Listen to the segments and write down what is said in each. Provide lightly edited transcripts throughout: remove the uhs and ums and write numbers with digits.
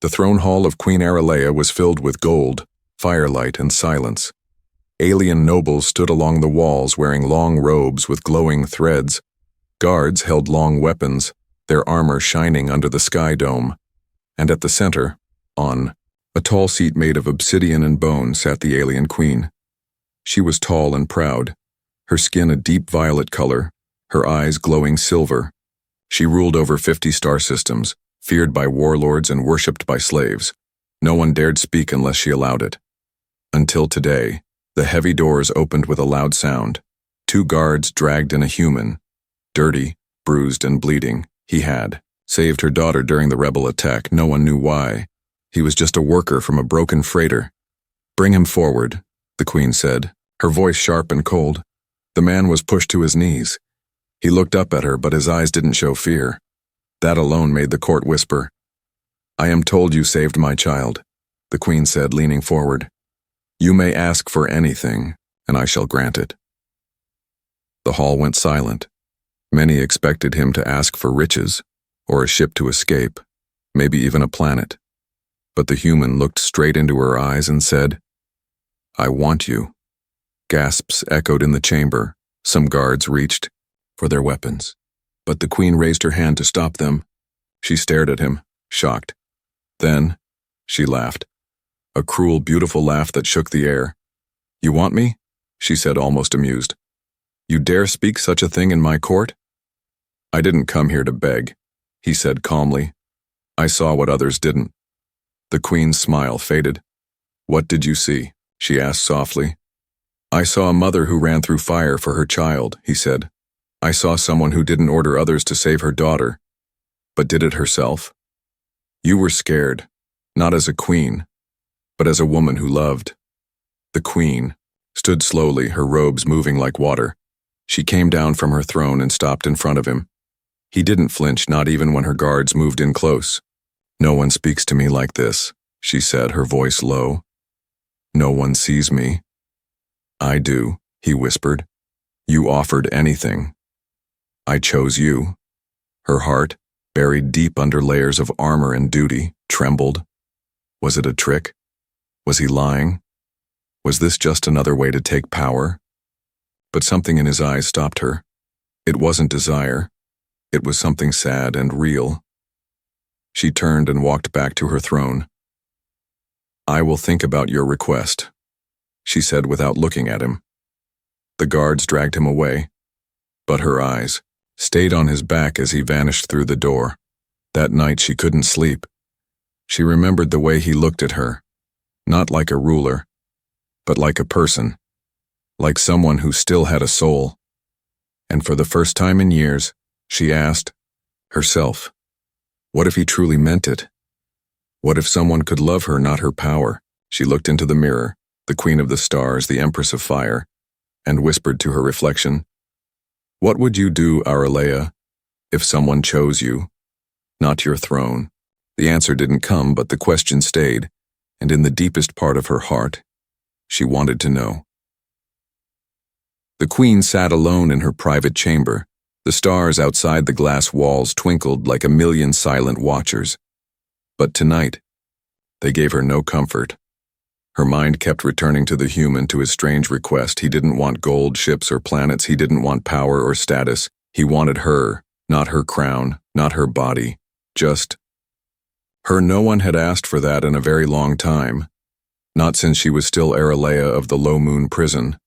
The throne hall of Queen Aralea was filled with gold, firelight, and silence. Alien nobles stood along the walls wearing long robes with glowing threads. Guards held long weapons, their armor shining under the sky dome. And at the center, on a tall seat made of obsidian and bone, sat the alien queen. She was tall and proud, her skin a deep violet color, her eyes glowing silver. She ruled over 50 star systems, feared by warlords and worshipped by slaves. No one dared speak unless she allowed it. Until today, the heavy doors opened with a loud sound. 2 guards dragged in a human. Dirty, bruised, and bleeding, he had saved her daughter during the rebel attack. No one knew why. He was just a worker from a broken freighter. "Bring him forward," the queen said, her voice sharp and cold. The man was pushed to his knees. He looked up at her, but his eyes didn't show fear. That alone made the court whisper. "I am told you saved my child," the queen said, leaning forward. "You may ask for anything, and I shall grant it." The hall went silent. Many expected him to ask for riches, or a ship to escape, maybe even a planet. But the human looked straight into her eyes and said, "I want you." Gasps echoed in the chamber. Some guards reached for their weapons, but the queen raised her hand to stop them. She stared at him, shocked. Then, she laughed. A cruel, beautiful laugh that shook the air. "You want me?" she said, almost amused. "You dare speak such a thing in my court?" "I didn't come here to beg," he said calmly. "I saw what others didn't." The queen's smile faded. "What did you see?" she asked softly. "I saw a mother who ran through fire for her child," he said. "I saw someone who didn't order others to save her daughter, but did it herself. You were scared, not as a queen, but as a woman who loved." The queen stood slowly, her robes moving like water. She came down from her throne and stopped in front of him. He didn't flinch, not even when her guards moved in close. "No one speaks to me like this," she said, her voice low. "No one sees me." "I do," he whispered. "You offered anything. I chose you." Her heart, buried deep under layers of armor and duty, trembled. Was it a trick? Was he lying? Was this just another way to take power? But something in his eyes stopped her. It wasn't desire. It was something sad and real. She turned and walked back to her throne. "I will think about your request," she said without looking at him. The guards dragged him away, but her eyes stayed on his back as he vanished through the door. That night she couldn't sleep. She remembered the way he looked at her, not like a ruler, but like a person, like someone who still had a soul. And for the first time in years, she asked herself, what if he truly meant it? What if someone could love her, not her power? She looked into the mirror, the queen of the stars, the empress of fire, and whispered to her reflection, "What would you do, Aralea, if someone chose you, not your throne?" The answer didn't come, but the question stayed, and in the deepest part of her heart, she wanted to know. The queen sat alone in her private chamber. The stars outside the glass walls twinkled like a million silent watchers. But tonight, they gave her no comfort. Her mind kept returning to the human, to his strange request. He didn't want gold, ships, or planets. He didn't want power or status. He wanted her, not her crown, not her body, just her. No one had asked for that in a very long time. Not since she was still Aralea of the Low Moon prison.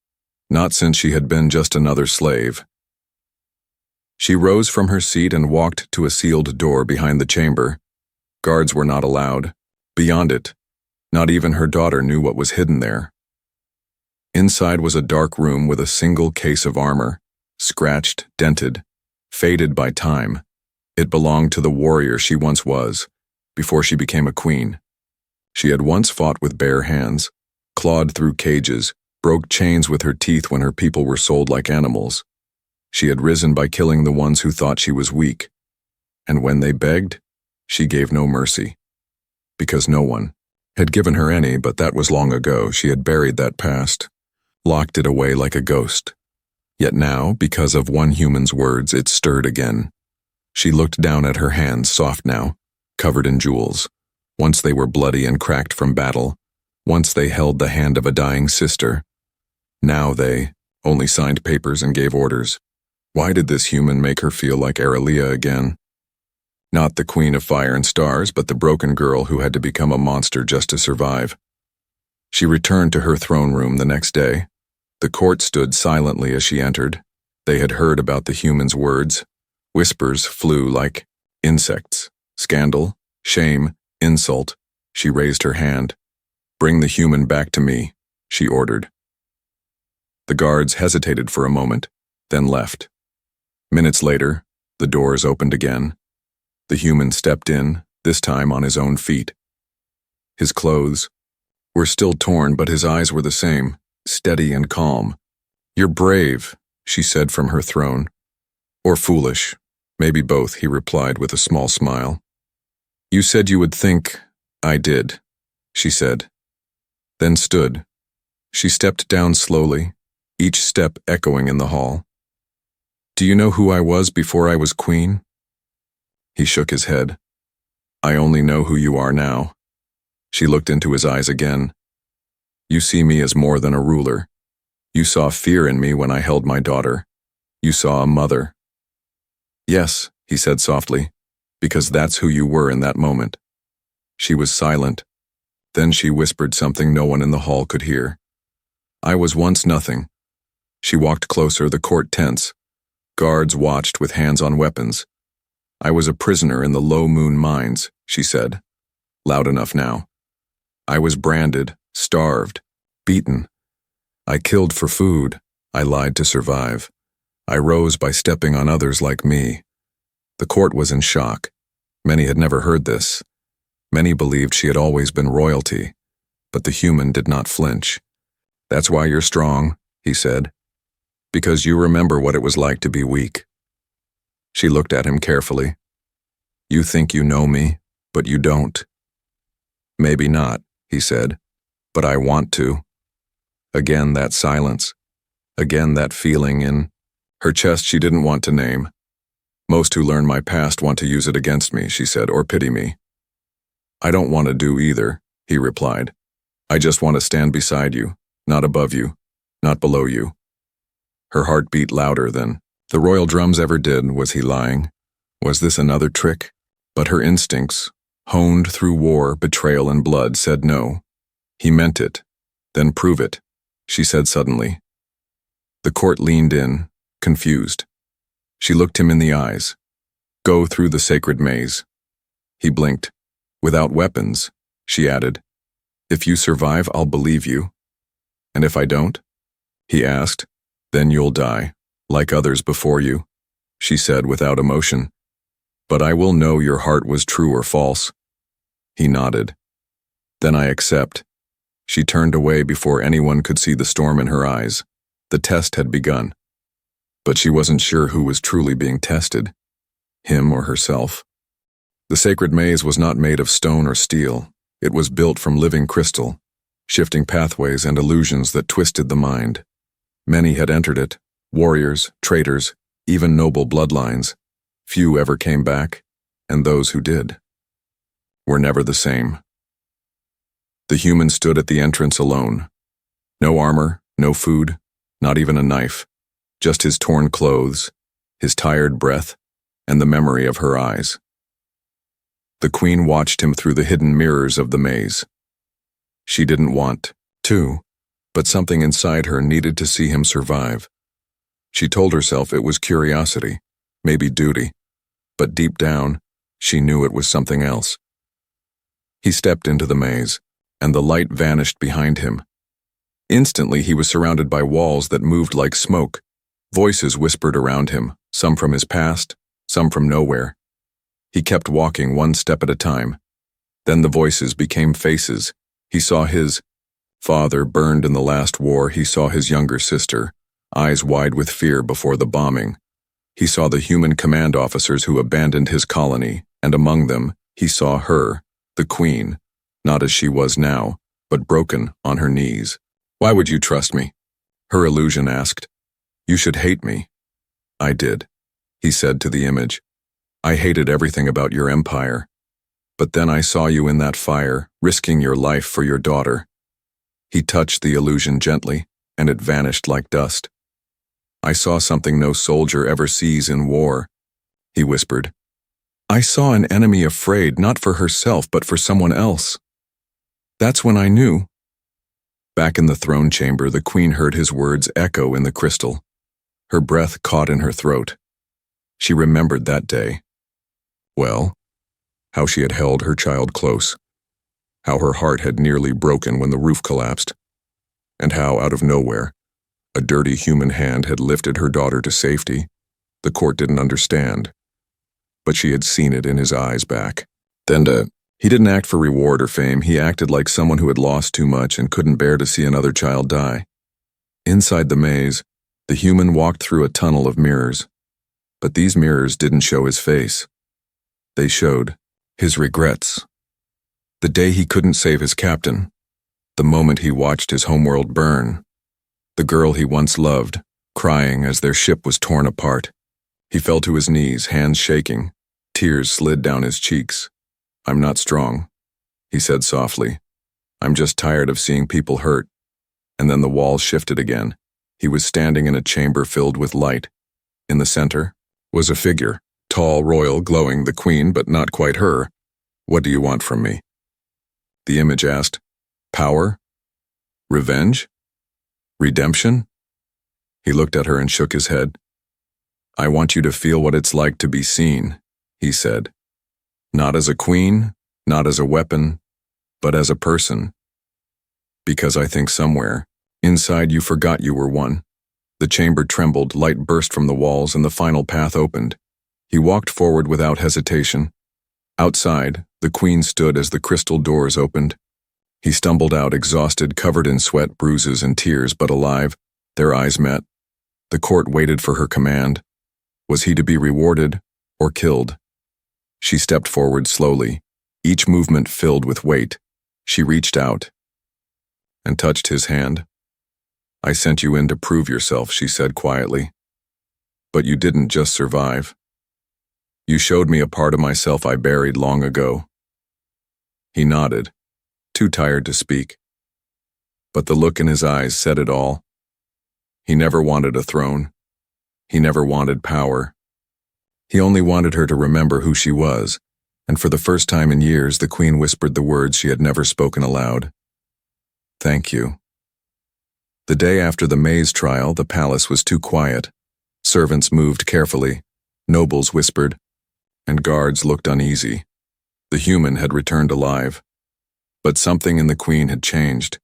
Not since she had been just another slave. She rose from her seat and walked to a sealed door behind the chamber. Guards were not allowed. Beyond it, not even her daughter knew what was hidden there. Inside was a dark room with a single case of armor, scratched, dented, faded by time. It belonged to the warrior she once was, before she became a queen. She had once fought with bare hands, clawed through cages, broke chains with her teeth when her people were sold like animals. She had risen by killing the ones who thought she was weak. And when they begged, she gave no mercy. Because no one had given her any, but that was long ago. She had buried that past, locked it away like a ghost. Yet now, because of one human's words, it stirred again. She looked down at her hands, soft now, covered in jewels. Once they were bloody and cracked from battle. Once they held the hand of a dying sister. Now they only signed papers and gave orders. Why did this human make her feel like Aralia again? Not the queen of fire and stars, but the broken girl who had to become a monster just to survive. She returned to her throne room the next day. The court stood silently as she entered. They had heard about the human's words. Whispers flew like insects. Scandal, shame, insult. She raised her hand. "Bring the human back to me," she ordered. The guards hesitated for a moment, then left. Minutes later, the doors opened again. The human stepped in, this time on his own feet. His clothes were still torn, but his eyes were the same, steady and calm. "You're brave," she said from her throne. "Or foolish. Maybe both," he replied with a small smile. "You said you would think I did," she said. Then stood. She stepped down slowly, each step echoing in the hall. "Do you know who I was before I was queen?" He shook his head. "I only know who you are now." She looked into his eyes again. "You see me as more than a ruler. You saw fear in me when I held my daughter. You saw a mother." "Yes," he said softly, "because that's who you were in that moment." She was silent. Then she whispered something no one in the hall could hear. "I was once nothing." She walked closer, the court tense. Guards watched with hands on weapons. "I was a prisoner in the low moon mines," she said, loud enough now. "I was branded, starved, beaten. I killed for food. I lied to survive. I rose by stepping on others like me." The court was in shock. Many had never heard this. Many believed she had always been royalty, but the human did not flinch. "That's why you're strong," he said. "Because you remember what it was like to be weak." She looked at him carefully. "You think you know me, but you don't." "Maybe not," he said, "but I want to." Again that silence. Again that feeling in her chest she didn't want to name. "Most who learn my past want to use it against me," she said, "or pity me." "I don't want to do either," he replied. "I just want to stand beside you, not above you, not below you." Her heart beat louder than the royal drums ever did. Was he lying? Was this another trick? But her instincts, honed through war, betrayal, and blood, said no. He meant it. "Then prove it," she said suddenly. The court leaned in, confused. She looked him in the eyes. "Go through the sacred maze." He blinked. "Without weapons," she added. "If you survive, I'll believe you." "And if I don't?" he asked. "Then you'll die, like others before you," she said without emotion. "But I will know your heart was true or false." He nodded. "Then I accept." She turned away before anyone could see the storm in her eyes. The test had begun. But she wasn't sure who was truly being tested, him or herself. The sacred maze was not made of stone or steel. It was built from living crystal, shifting pathways and illusions that twisted the mind. Many had entered it, warriors, traitors, even noble bloodlines. Few ever came back, and those who did were never the same. The human stood at the entrance alone. No armor, no food, not even a knife. Just his torn clothes, his tired breath, and the memory of her eyes. The queen watched him through the hidden mirrors of the maze. She didn't want to, but something inside her needed to see him survive. She told herself it was curiosity, maybe duty, but deep down, she knew it was something else. He stepped into the maze, and the light vanished behind him. Instantly, he was surrounded by walls that moved like smoke. Voices whispered around him, some from his past, some from nowhere. He kept walking one step at a time. Then the voices became faces. He saw his father burned in the last war. He saw his younger sister, eyes wide with fear before the bombing. He saw the human command officers who abandoned his colony, and among them, he saw her, the queen, not as she was now, but broken on her knees. "Why would you trust me?" her illusion asked. "You should hate me." "I did," he said to the image. "I hated everything about your empire." But then I saw you in that fire, risking your life for your daughter." He touched the illusion gently, and it vanished like dust. "I saw something no soldier ever sees in war," he whispered. "I saw an enemy afraid not for herself but for someone else. That's when I knew." Back in the throne chamber, the queen heard his words echo in the crystal. Her breath caught in her throat. She remembered that day. Well, how she had held her child close, how her heart had nearly broken when the roof collapsed, and how, out of nowhere, a dirty human hand had lifted her daughter to safety. The court didn't understand, but she had seen it in his eyes back. Then he didn't act for reward or fame. He acted like someone who had lost too much and couldn't bear to see another child die. Inside the maze, the human walked through a tunnel of mirrors, but these mirrors didn't show his face. They showed his regrets. The day he couldn't save his captain, the moment he watched his homeworld burn, the girl he once loved, crying as their ship was torn apart. He fell to his knees, hands shaking. Tears slid down his cheeks. "I'm not strong," he said softly. "I'm just tired of seeing people hurt." And then the walls shifted again. He was standing in a chamber filled with light. In the center was a figure, tall, royal, glowing, the queen, but not quite her. "What do you want from me?" The image asked. "Power? Revenge? Redemption?" He looked at her and shook his head. "I want you to feel what it's like to be seen," he said. "Not as a queen, not as a weapon, but as a person. Because I think somewhere, inside you forgot you were one." The chamber trembled, light burst from the walls, and the final path opened. He walked forward without hesitation. Outside, the queen stood as the crystal doors opened. He stumbled out, exhausted, covered in sweat, bruises, and tears, but alive. Their eyes met. The court waited for her command. Was he to be rewarded or killed? She stepped forward slowly, each movement filled with weight. She reached out and touched his hand. "I sent you in to prove yourself," she said quietly. "But you didn't just survive. You showed me a part of myself I buried long ago." He nodded, too tired to speak. But the look in his eyes said it all. He never wanted a throne. He never wanted power. He only wanted her to remember who she was, and for the first time in years, the queen whispered the words she had never spoken aloud. "Thank you." The day after the maze trial, the palace was too quiet. Servants moved carefully, nobles whispered, and guards looked uneasy. The human had returned alive. But something in the queen had changed.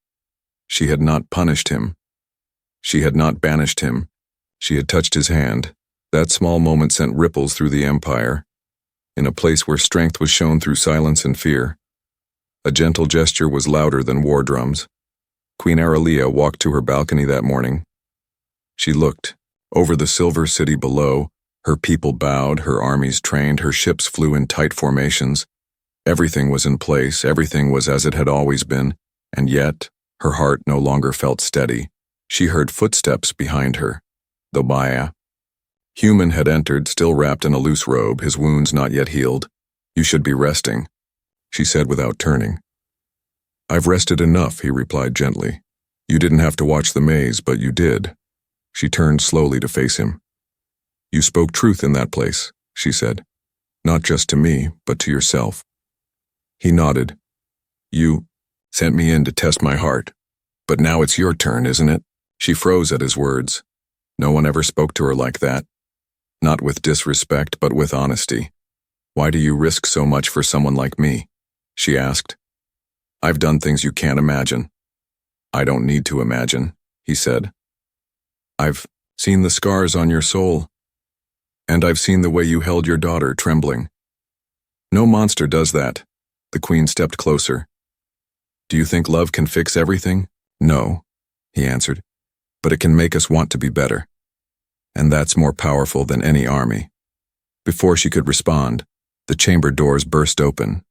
She had not punished him. She had not banished him. She had touched his hand. That small moment sent ripples through the empire, in a place where strength was shown through silence and fear. A gentle gesture was louder than war drums. Queen Aralia walked to her balcony that morning. She looked over the silver city below. Her people bowed, her armies trained, her ships flew in tight formations. Everything was in place, everything was as it had always been, and yet her heart no longer felt steady. She heard footsteps behind her. The Maya. Human had entered, still wrapped in a loose robe, his wounds not yet healed. "You should be resting," she said without turning. "I've rested enough," he replied gently. "You didn't have to watch the maze, but you did." She turned slowly to face him. "You spoke truth in that place," she said. "Not just to me, but to yourself." He nodded. "You sent me in to test my heart. But now it's your turn, isn't it?" She froze at his words. No one ever spoke to her like that. Not with disrespect, but with honesty. "Why do you risk so much for someone like me?" she asked. "I've done things you can't imagine." "I don't need to imagine," he said. "I've seen the scars on your soul, and I've seen the way you held your daughter trembling. No monster does that." The queen stepped closer. "Do you think love can fix everything?" "No," he answered, "but it can make us want to be better. And that's more powerful than any army." Before she could respond, the chamber doors burst open.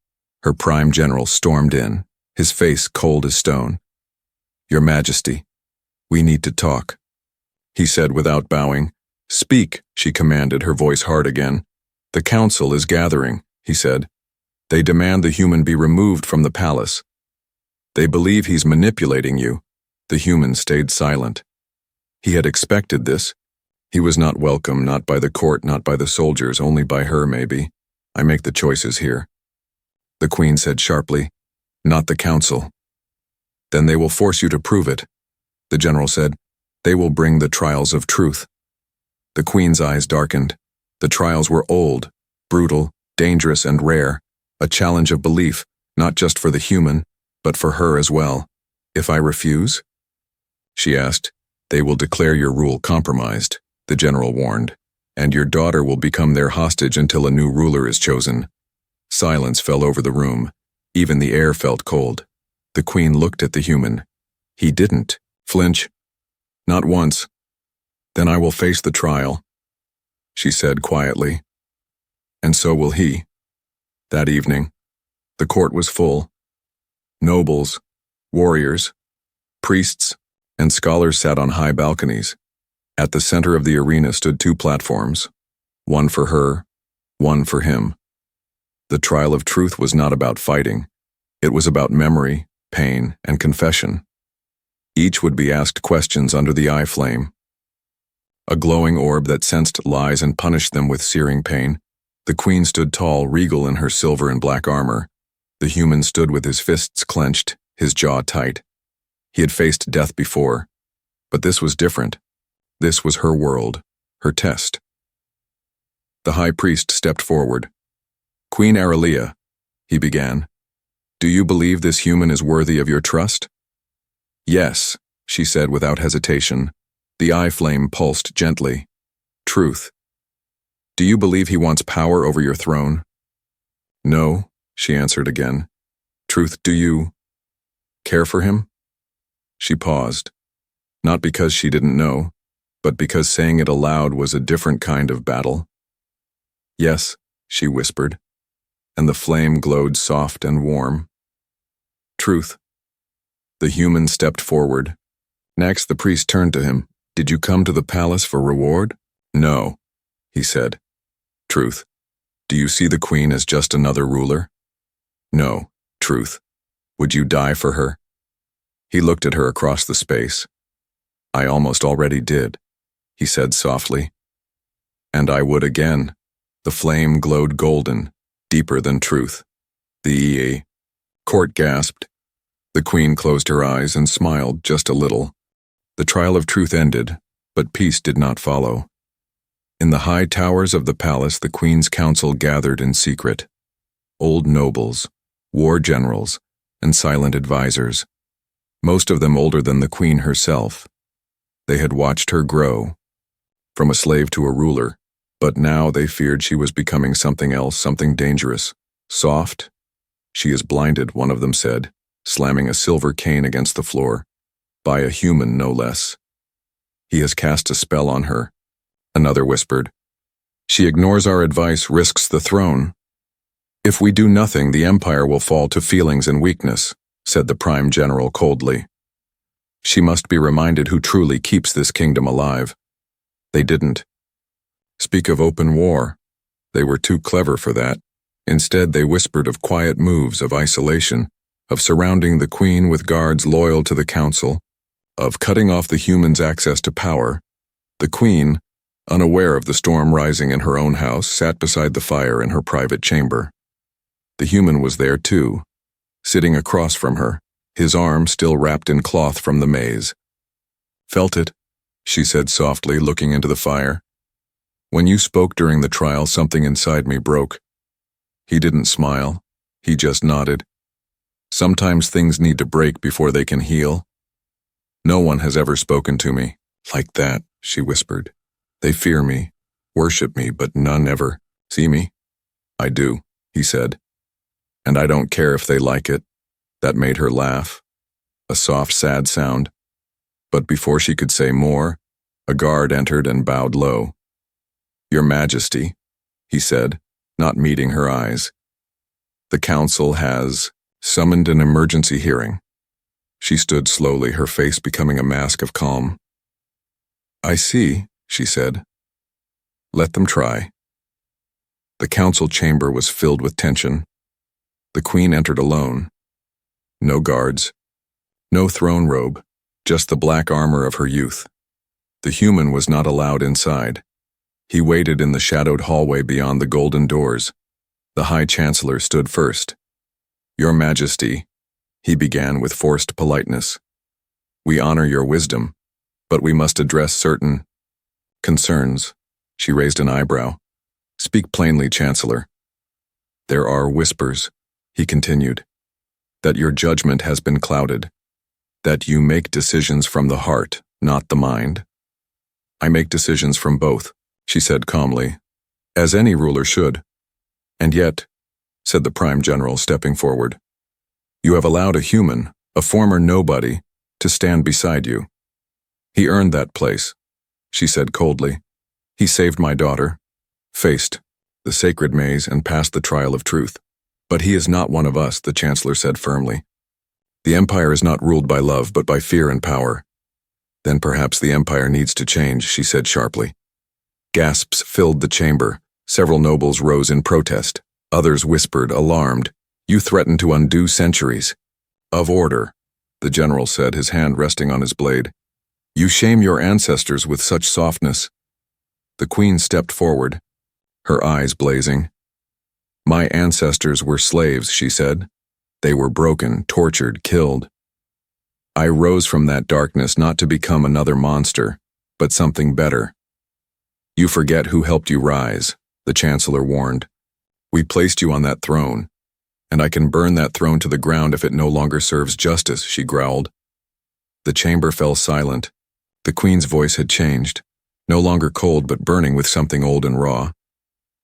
Her prime general stormed in, his face cold as stone. "Your Majesty, we need to talk," he said without bowing. "Speak," she commanded, her voice hard again. "The council is gathering," he said. They demand the human be removed from the palace. They believe he's manipulating you. The human stayed silent. He had expected this. He was not welcome, not by the court, not by the soldiers, only by her, maybe. I make the choices here. The queen said sharply, not the council. Then they will force you to prove it. The general said, they will bring the trials of truth. The queen's eyes darkened. The trials were old, brutal, dangerous, and rare, a challenge of belief, not just for the human, but for her as well. If I refuse? She asked. They will declare your rule compromised, the general warned, and your daughter will become their hostage until a new ruler is chosen. Silence fell over the room. Even the air felt cold. The queen looked at the human. He didn't flinch. Not once. Then I will face the trial, she said quietly. And so will he. That evening, the court was full. Nobles, warriors, priests, and scholars sat on high balconies. At the center of the arena stood two platforms, one for her, one for him. The trial of truth was not about fighting. It was about memory, pain, and confession. Each would be asked questions under the eye flame. A glowing orb that sensed lies and punished them with searing pain. The queen stood tall, regal in her silver and black armor. The human stood with his fists clenched, his jaw tight. He had faced death before, but this was different. This was her world, her test. The high priest stepped forward. Queen Aralia, he began, do you believe this human is worthy of your trust? Yes, she said without hesitation. The eye flame pulsed gently. Truth. Do you believe he wants power over your throne? No, she answered again. Truth, do you care for him? She paused, not because she didn't know, but because saying it aloud was a different kind of battle. Yes, she whispered, and the flame glowed soft and warm. Truth. The human stepped forward. Next, the priest turned to him. Did you come to the palace for reward? No, he said. Truth. Do you see the queen as just another ruler? No, Truth. Would you die for her? He looked at her across the space. I almost already did, he said softly. And I would again. The flame glowed golden, deeper than truth. The court gasped. The queen closed her eyes and smiled just a little. The trial of truth ended, but peace did not follow. In the high towers of the palace, the queen's council gathered in secret. Old nobles, war generals, and silent advisors. Most of them older than the queen herself. They had watched her grow, from a slave to a ruler, but now they feared she was becoming something else, something dangerous. Soft? She is blinded, one of them said, slamming a silver cane against the floor. By a human, no less. He has cast a spell on her, another whispered. She ignores our advice, risks the throne. If we do nothing, the empire will fall to feelings and weakness, said the prime general coldly. She must be reminded who truly keeps this kingdom alive. They didn't. Speak of open war. They were too clever for that. Instead, they whispered of quiet moves, of isolation, of surrounding the queen with guards loyal to the council, of cutting off the human's access to power. The queen, unaware of the storm rising in her own house, sat beside the fire in her private chamber. The human was there too, sitting across from her, his arm still wrapped in cloth from the maze. Felt it, she said softly, looking into the fire. When you spoke during the trial, something inside me broke. He didn't smile, he just nodded. Sometimes things need to break before they can heal. No one has ever spoken to me like that, she whispered. They fear me, worship me, but none ever see me. I do, he said. And I don't care if they like it. That made her laugh. A soft, sad sound. But before she could say more, a guard entered and bowed low. Your Majesty, he said, not meeting her eyes. The council has summoned an emergency hearing. She stood slowly, her face becoming a mask of calm. I see, she said. Let them try. The council chamber was filled with tension. The queen entered alone. No guards. No throne robe, just the black armor of her youth. The human was not allowed inside. He waited in the shadowed hallway beyond the golden doors. The High Chancellor stood first. "Your Majesty," he began with forced politeness. "We honor your wisdom, but we must address certain concerns." She raised an eyebrow. "Speak plainly, Chancellor." "There are whispers," he continued, "that your judgment has been clouded, that you make decisions from the heart, not the mind." "I make decisions from both," she said calmly, "as any ruler should." "And yet," said the Prime General, stepping forward, "you have allowed a human, a former nobody, to stand beside you." "He earned that place," she said coldly. "He saved my daughter, faced the sacred maze, and passed the trial of truth. But he is not one of us," the Chancellor said firmly. "The Empire is not ruled by love, but by fear and power." "Then perhaps the Empire needs to change," she said sharply. Gasps filled the chamber. Several nobles rose in protest. Others whispered, alarmed, "You threaten to undo centuries of order," the general said, his hand resting on his blade. "You shame your ancestors with such softness." The queen stepped forward, her eyes blazing. "My ancestors were slaves," she said. "They were broken, tortured, killed. I rose from that darkness not to become another monster, but something better." "You forget who helped you rise," the Chancellor warned. "We placed you on that throne, and I can burn that throne to the ground if it no longer serves justice," she growled. The chamber fell silent. The queen's voice had changed, no longer cold but burning with something old and raw.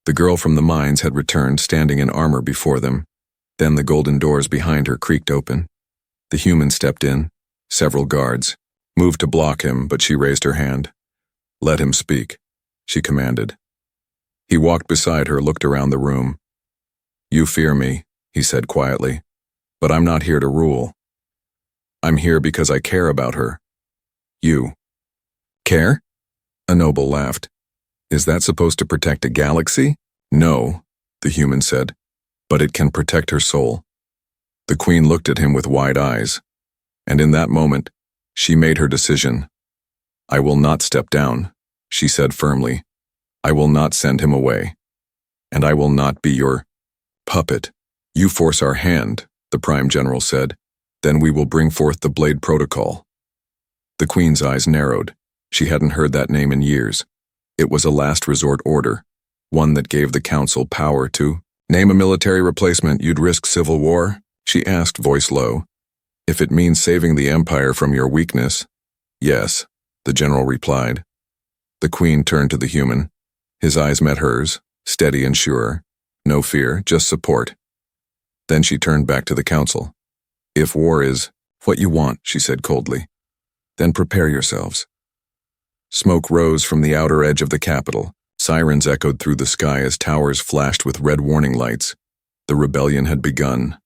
The girl from the mines had returned, standing in armor before them. Then the golden doors behind her creaked open. The human stepped in. Several guards moved to block him, but she raised her hand. "Let him speak," she commanded. He walked beside her, looked around the room. "You fear me," he said quietly, "but I'm not here to rule. I'm here because I care about her." "You care?" A noble laughed. "Is that supposed to protect a galaxy?" "No," the human said, "but it can protect her soul." The queen looked at him with wide eyes, and in that moment, she made her decision. "I will not step down," she said firmly. "I will not send him away. And I will not be your puppet." "You force our hand," the Prime General said. "Then we will bring forth the Blade Protocol." The queen's eyes narrowed. She hadn't heard that name in years. It was a last resort order, one that gave the council power to name a military replacement. "You'd risk civil war?" she asked, voice low. "If it means saving the Empire from your weakness." "Yes," the general replied. The queen turned to the human. His eyes met hers, steady and sure. No fear, just support. Then she turned back to the council. "If war is what you want," she said coldly, "then prepare yourselves." Smoke rose from the outer edge of the capital. Sirens echoed through the sky as towers flashed with red warning lights. The rebellion had begun.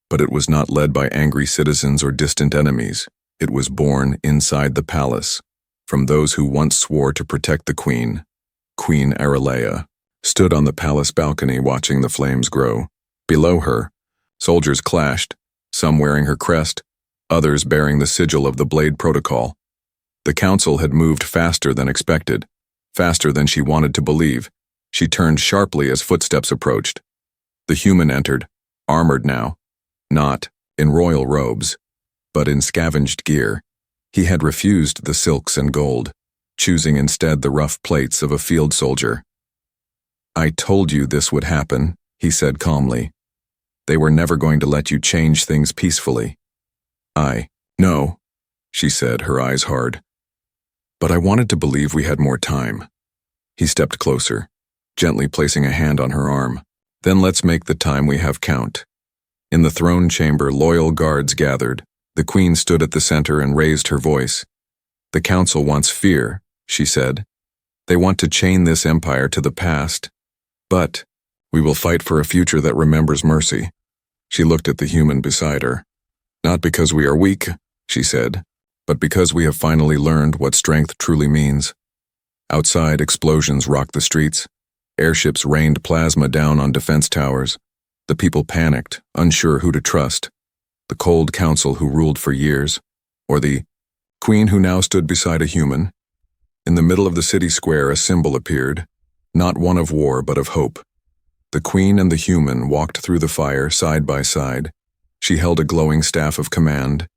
But it was not led by angry citizens or distant enemies. It was born inside the palace, from those who once swore to protect the queen. Queen Aralea stood on the palace balcony watching the flames grow. Below her, soldiers clashed, some wearing her crest, others bearing the sigil of the Blade Protocol. The council had moved faster than expected, faster than she wanted to believe. She turned sharply as footsteps approached. The human entered, armored now, not in royal robes, but in scavenged gear. He had refused the silks and gold, choosing instead the rough plates of a field soldier. "I told you this would happen," he said calmly. "They were never going to let you change things peacefully." "I know," she said, her eyes hard. "But I wanted to believe we had more time." He stepped closer, gently placing a hand on her arm. "Then let's make the time we have count." In the throne chamber, loyal guards gathered. The queen stood at the center and raised her voice. "The council wants fear," she said. "They want to chain this empire to the past. But we will fight for a future that remembers mercy." She looked at the human beside her. "Not because we are weak," she said, "but because we have finally learned what strength truly means." Outside, explosions rocked the streets. Airships rained plasma down on defense towers. The people panicked, unsure who to trust. The cold council who ruled for years, or the queen who now stood beside a human. In the middle of the city square, a symbol appeared, not one of war but of hope. The queen and the human walked through the fire side by side. She held a glowing staff of command.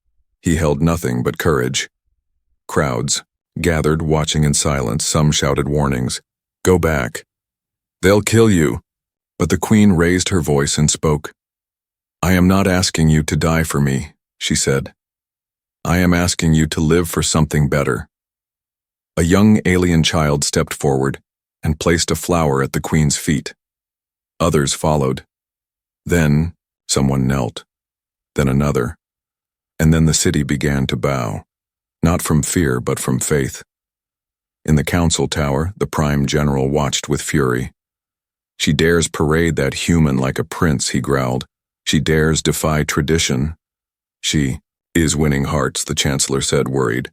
He held nothing but courage. Crowds gathered, watching in silence. Some shouted warnings. "Go back. They'll kill you." But the queen raised her voice and spoke. "I am not asking you to die for me," she said. "I am asking you to live for something better." A young alien child stepped forward and placed a flower at the queen's feet. Others followed. Then someone knelt, then another, and then the city began to bow, not from fear but from faith. In the council tower, the prime general watched with fury. "She dares parade that human like a prince," he growled. "She dares defy tradition." "She is winning hearts," the chancellor said, worried.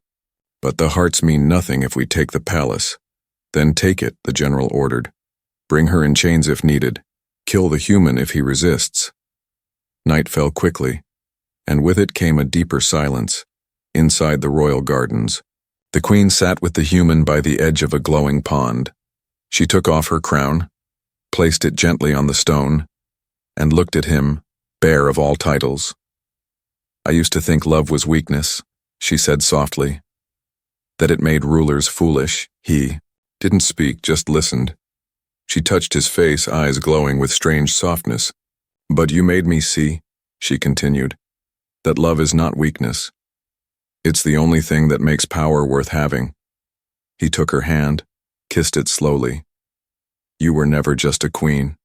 "But the hearts mean nothing if we take the palace." "Then take it," the general ordered. "Bring her in chains if needed. Kill the human if he resists." Night fell quickly, and with it came a deeper silence. Inside the royal gardens, the queen sat with the human by the edge of a glowing pond. She took off her crown, placed it gently on the stone, and looked at him, bare of all titles. "I used to think love was weakness," she said softly. "That it made rulers foolish." He didn't speak, just listened. She touched his face, eyes glowing with strange softness. "But you made me see," she continued, "that love is not weakness. It's the only thing that makes power worth having." He took her hand, kissed it slowly. "You were never just a queen,"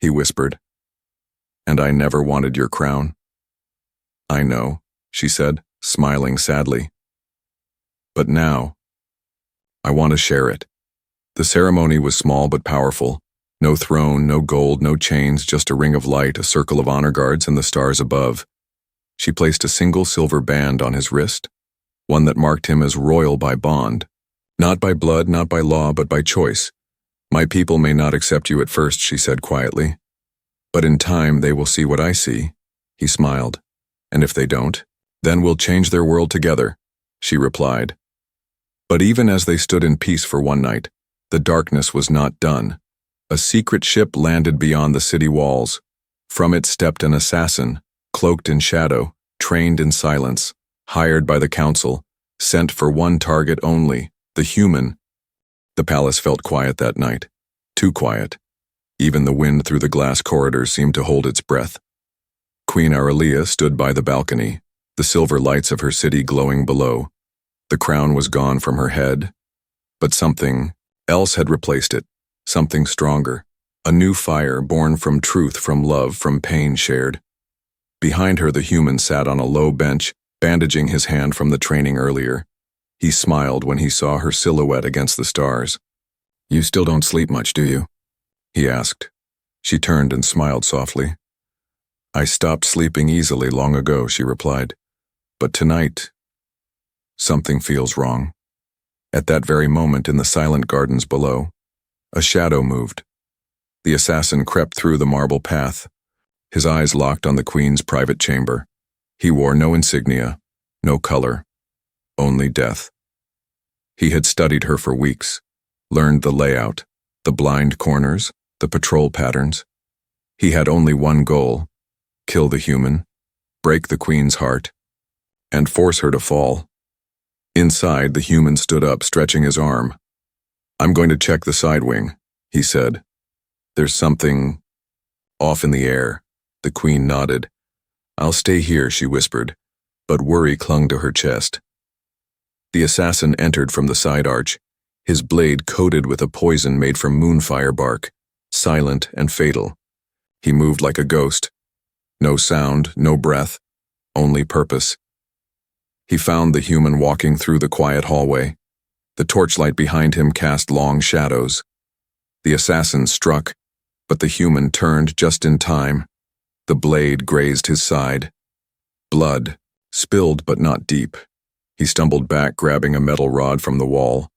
he whispered. "And I never wanted your crown." "I know," she said, smiling sadly. "But now, I want to share it." The ceremony was small but powerful. No throne, no gold, no chains, just a ring of light, a circle of honor guards, and the stars above. She placed a single silver band on his wrist, one that marked him as royal by bond. Not by blood, not by law, but by choice. "My people may not accept you at first," she said quietly. "But in time they will see what I see." He smiled. "And if they don't, then we'll change their world together," she replied. But even as they stood in peace for one night, the darkness was not done. A secret ship landed beyond the city walls. From it stepped an assassin, cloaked in shadow, trained in silence, hired by the council, sent for one target only, the human. The palace felt quiet that night, too quiet. Even the wind through the glass corridors seemed to hold its breath. Queen Aurelia stood by the balcony, the silver lights of her city glowing below. The crown was gone from her head, but something else had replaced it, something stronger, a new fire born from truth, from love, from pain shared. Behind her, the human sat on a low bench, bandaging his hand from the training earlier. He smiled when he saw her silhouette against the stars. "You still don't sleep much, do you?" he asked. She turned and smiled softly. "I stopped sleeping easily long ago," she replied. "But tonight, something feels wrong." At that very moment, in the silent gardens below, a shadow moved. The assassin crept through the marble path, his eyes locked on the queen's private chamber. He wore no insignia, no color, only death. He had studied her for weeks, learned the layout, the blind corners, the patrol patterns. He had only one goal: kill the human, break the queen's heart, and force her to fall. Inside, the human stood up, stretching his arm. "I'm going to check the side wing," he said. "There's something off in the air." The queen nodded. "I'll stay here," she whispered, but worry clung to her chest. The assassin entered from the side arch, his blade coated with a poison made from moonfire bark, silent and fatal. He moved like a ghost. No sound, no breath, only purpose. He found the human walking through the quiet hallway. The torchlight behind him cast long shadows. The assassin struck, but the human turned just in time. The blade grazed his side. Blood, spilled but not deep. He stumbled back, grabbing a metal rod from the wall.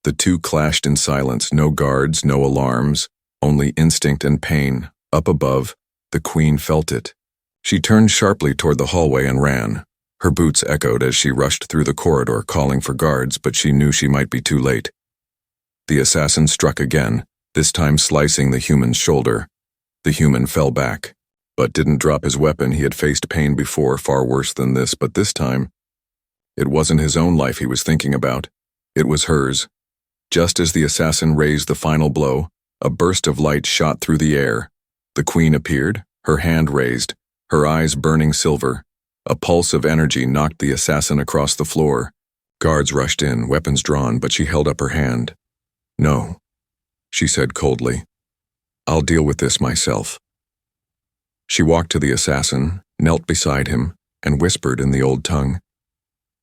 The two clashed in silence, no guards, no alarms, only instinct and pain. Up above, The queen felt it. She turned sharply toward the hallway and ran. Her boots echoed as she rushed through the corridor, calling for guards, but she knew she might be too late. The assassin struck again, this time slicing the human's shoulder. The human fell back, but didn't drop his weapon. He had faced pain before, far worse than this, but this time, it wasn't his own life he was thinking about. It was hers. Just as the assassin raised the final blow, a burst of light shot through the air. The queen appeared, her hand raised, her eyes burning silver. A pulse of energy knocked the assassin across the floor. Guards rushed in, weapons drawn, but she held up her hand. "No," she said coldly. "I'll deal with this myself." She walked to the assassin, knelt beside him, and whispered in the old tongue,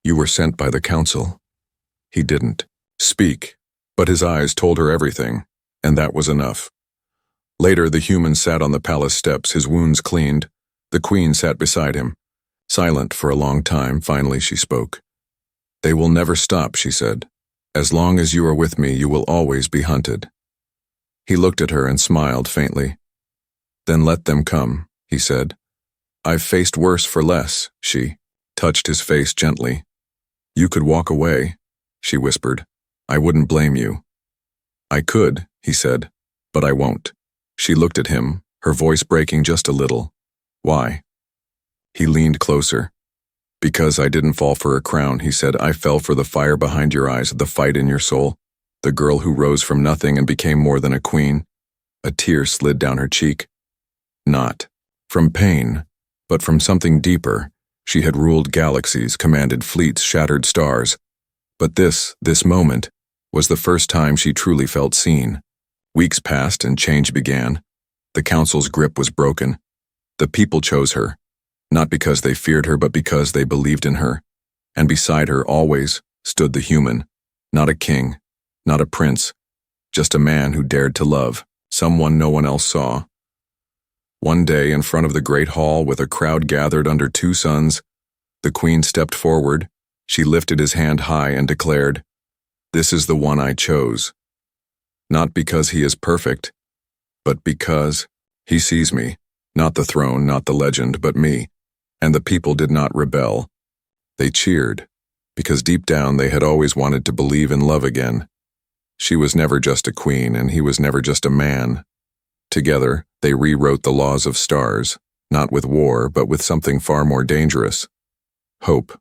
"You were sent by the council." He didn't speak, but his eyes told her everything, and that was enough. Later, the human sat on the palace steps, his wounds cleaned. The queen sat beside him. Silent for a long time, finally she spoke. "They will never stop," she said. "As long as you are with me, you will always be hunted." He looked at her and smiled faintly. "Then let them come," he said. "I've faced worse for less," she touched his face gently. "You could walk away," she whispered. "I wouldn't blame you." "I could," he said, "but I won't." She looked at him, her voice breaking just a little. "Why?" He leaned closer. "Because I didn't fall for a crown," he said. "I fell for the fire behind your eyes, the fight in your soul, the girl who rose from nothing and became more than a queen." A tear slid down her cheek. Not from pain, but from something deeper. She had ruled galaxies, commanded fleets, shattered stars. But this moment, was the first time she truly felt seen. Weeks passed and change began. The council's grip was broken. The people chose her, not because they feared her, but because they believed in her. And beside her always stood the human, not a king, not a prince, just a man who dared to love, someone no one else saw. One day, in front of the great hall with a crowd gathered under two suns, the queen stepped forward. She lifted his hand high and declared, "This is the one I chose. Not because he is perfect, but because he sees me, not the throne, not the legend, but me." And the people did not rebel. They cheered, because deep down they had always wanted to believe in love again. She was never just a queen, and he was never just a man. Together, they rewrote the laws of stars, not with war, but with something far more dangerous: hope.